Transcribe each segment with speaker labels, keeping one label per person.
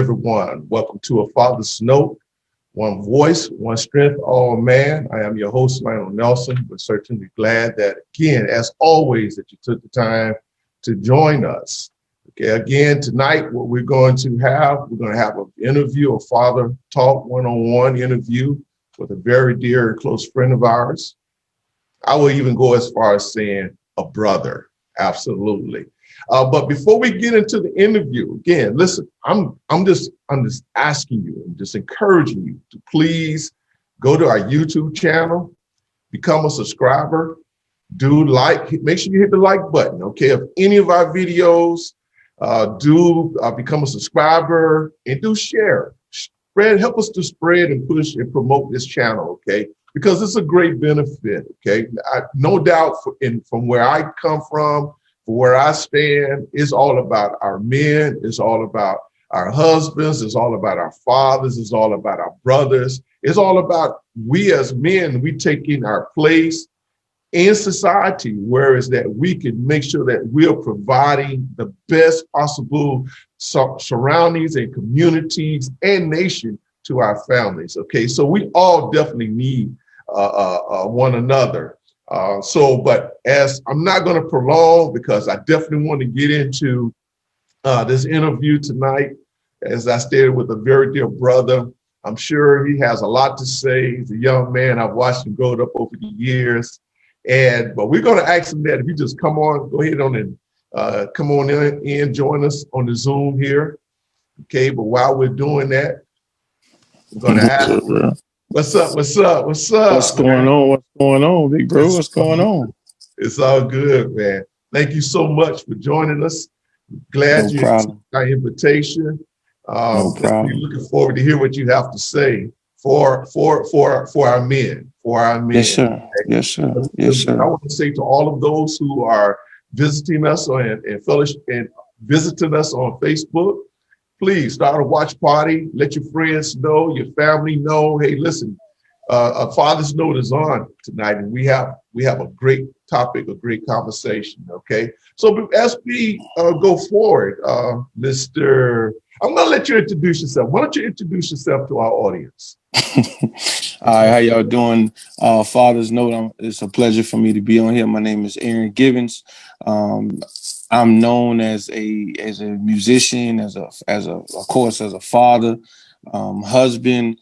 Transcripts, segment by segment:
Speaker 1: everyone. Welcome to A Father's Note, One Voice, One Strength, All Man. I am your host, Lionel Nelson. We're certainly glad that, again, as always, that you took the time to join us. Okay, again, tonight, what we're going to have an interview, a father talk, one-on-one interview with a very dear and close friend of ours. I will even go as far as saying a brother, absolutely. But before we get into the interview, again, listen, I'm just asking you and just encouraging you to please go to our YouTube channel, become a subscriber, make sure you hit the like button, okay? Of any of our videos, become a subscriber and do share. Help us to spread and push and promote this channel, okay? Because it's a great benefit, okay? No doubt from where I come from, for where I stand, it's all about our men, it's all about our husbands, it's all about our fathers, it's all about our brothers. It's all about we as men, we taking our place in society, whereas that we can make sure that we're providing the best possible surroundings and communities and nation to our families, okay? So we all definitely need one another. But as I'm not going to prolong, because I definitely want to get into this interview tonight, as I stated, with a very dear brother. I'm sure he has a lot to say. He's a young man. I've watched him grow up over the years. But we're going to ask him that if you just go ahead on and come on in, join us on the Zoom here. Okay, but while we're doing that, we're going to ask him. What's up?
Speaker 2: What's going on? What's going on, big bro? What's going on?
Speaker 1: It's all good, man. Thank you so much for joining us. Glad you accepted our invitation.
Speaker 2: No problem.
Speaker 1: Looking forward to hear what you have to say for our men.
Speaker 2: Yes, sir. Okay? Yes, sir. Yes, sir.
Speaker 1: I want to say to all of those who are visiting us and fellowship and visiting us on Facebook, please start a watch party. Let your friends know, your family know. Hey, listen, a Father's Note is on tonight, and we have a great topic, a great conversation. Okay, so as we go forward, I'm going to let you introduce yourself. Why don't you introduce yourself to our audience?
Speaker 2: All right, how y'all doing? Father's Note. It's a pleasure for me to be on here. My name is Aaron Gibbons. I'm known as a musician, as a father, husband,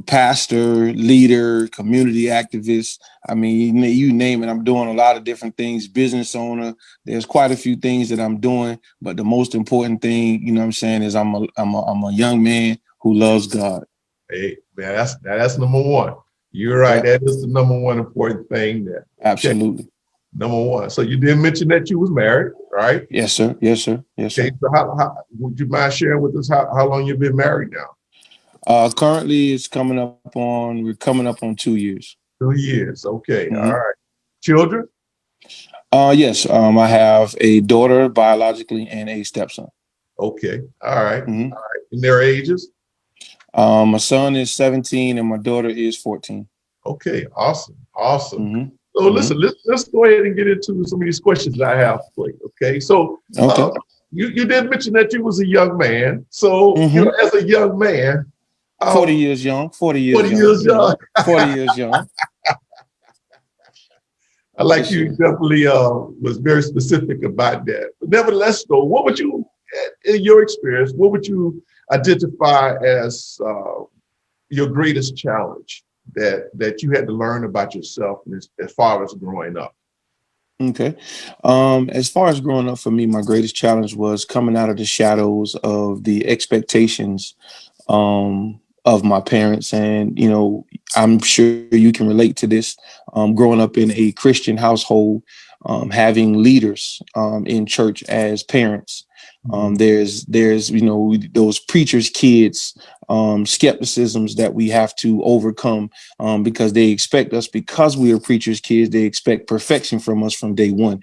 Speaker 2: pastor, leader, community activist. I mean, you name it. I'm doing a lot of different things. Business owner. There's quite a few things that I'm doing, but the most important thing, you know what I'm saying, is I'm a young man who loves God.
Speaker 1: Hey, man, that's number one. You're right. Yeah. That is the number one important thing there.
Speaker 2: Absolutely.
Speaker 1: Okay. Number one. So you did mention that you was married, right?
Speaker 2: Yes, sir. Yes, sir. Yes, sir.
Speaker 1: Okay. So how would you mind sharing with us how long you've been married now?
Speaker 2: Currently we're coming up on 2 years.
Speaker 1: 2 years. Okay. Mm-hmm. All right. Children?
Speaker 2: Yes. I have a daughter biologically and a stepson.
Speaker 1: Okay. All right. Mm-hmm. All right. And their ages?
Speaker 2: My son is 17 and my daughter is 14.
Speaker 1: Okay. Awesome. Mm-hmm. So listen, let's go ahead and get into some of these questions that I have for you. Okay. So you did mention that you was a young man. So you know, as a young man,
Speaker 2: 40 years young. 40 years young. 40 years young.
Speaker 1: I like you definitely was very specific about that. But nevertheless, though, what would you, in your experience, what would you identify as your greatest challenge that you had to learn about yourself as far as growing up?
Speaker 2: Okay. As far as growing up for me, my greatest challenge was coming out of the shadows of the expectations of my parents. And, you know, I'm sure you can relate to this, growing up in a Christian household, having leaders in church as parents. There's, you know, those preachers' kids, skepticisms that we have to overcome because they expect us, because we are preachers' kids, they expect perfection from us from day one.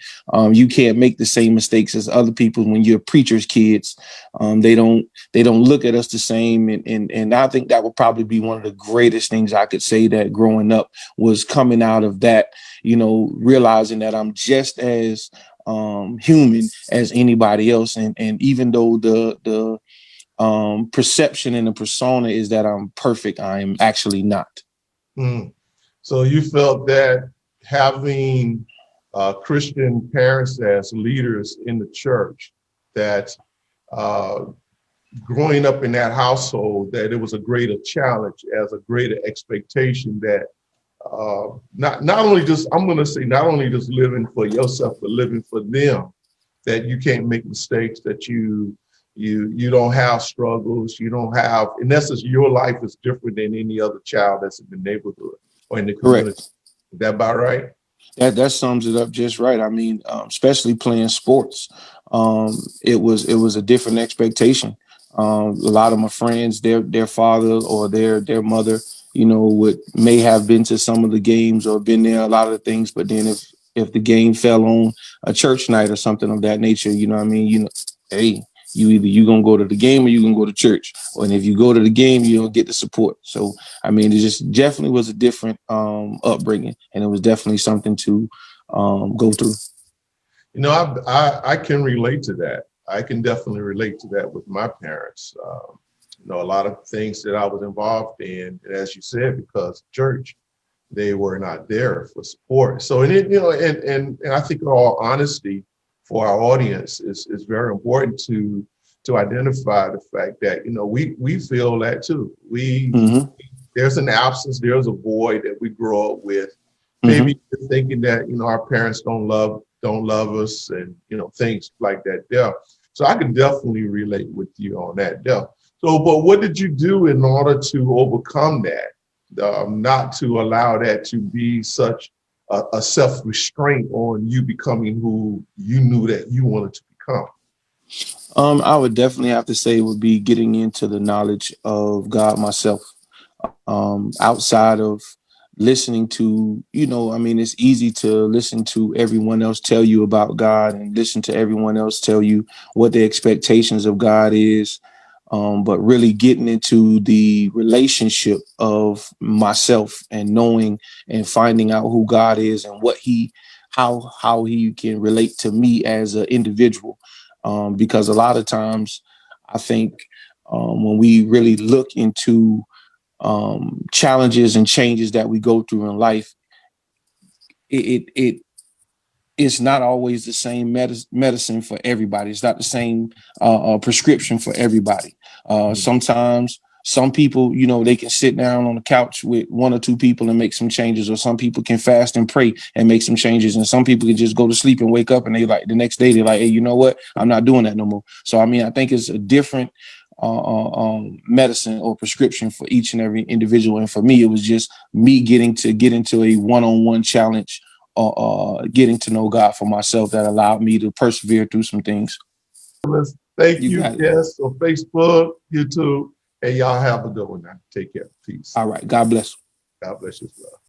Speaker 2: You can't make the same mistakes as other people when you're preachers' kids. They don't look at us the same. And I think that would probably be one of the greatest things I could say, that growing up was coming out of that, you know, realizing that I'm just as human as anybody else. And even though the perception and the persona is that I'm perfect. I am actually not.
Speaker 1: Mm. So you felt that having Christian parents as leaders in the church, that uh, growing up in that household, that it was a greater challenge, as a greater expectation that not only just, I'm going to say, not only just living for yourself, but living for them, that you can't make mistakes, that you don't have struggles, you don't have, in essence, your life is different than any other child that's in the neighborhood or in the community.
Speaker 2: Correct.
Speaker 1: Is that about right?
Speaker 2: That sums it up just right. I mean, especially playing sports, it was a different expectation. A lot of my friends, their father or their mother, would may have been to some of the games or been there a lot of the things, but then if the game fell on a church night or something of that nature, what I mean, hey, you gonna go to the game or you gonna go to church, and if you go to the game, you don't get the support. So I mean, it just definitely was a different upbringing, and it was definitely something to go through.
Speaker 1: I can relate to that. I can definitely relate to that with my parents. A lot of things that I was involved in, and as you said, because church, they were not there for support. So, and I think in all honesty, for our audience, is very important to identify the fact that we feel that too.
Speaker 2: Mm-hmm.
Speaker 1: There's an absence, there's a void that we grow up with.
Speaker 2: Mm-hmm.
Speaker 1: Maybe thinking that our parents don't love us, and things like that. Yeah. So I can definitely relate with you on that. Yeah. So, but what did you do in order to overcome that? Not to allow that to be such a self-restraint on you becoming who you knew that you wanted to become.
Speaker 2: I would definitely have to say it would be getting into the knowledge of God myself. Outside of listening to, I mean, it's easy to listen to everyone else tell you about God and listen to everyone else tell you what the expectations of God is. But really getting into the relationship of myself and knowing and finding out who God is and how he can relate to me as an individual. Because a lot of times I think when we really look into challenges and changes that we go through in life, it's not always the same medicine for everybody. It's not the same prescription for everybody.
Speaker 1: Mhm.
Speaker 2: Sometimes some people, they can sit down on the couch with one or two people and make some changes, or some people can fast and pray and make some changes, and some people can just go to sleep and wake up and they like the next day they're like, hey, you know what? I'm not doing that no more. So I mean, I think it's a different medicine or prescription for each and every individual. And for me, it was just me getting to get into a one-on-one challenge, getting to know God for myself, that allowed me to persevere through some things.
Speaker 1: Thank
Speaker 2: You
Speaker 1: you,
Speaker 2: got it.
Speaker 1: guests on Facebook, YouTube, and y'all have a good one now. Take care. Peace.
Speaker 2: All right. God bless.
Speaker 1: God bless you as well.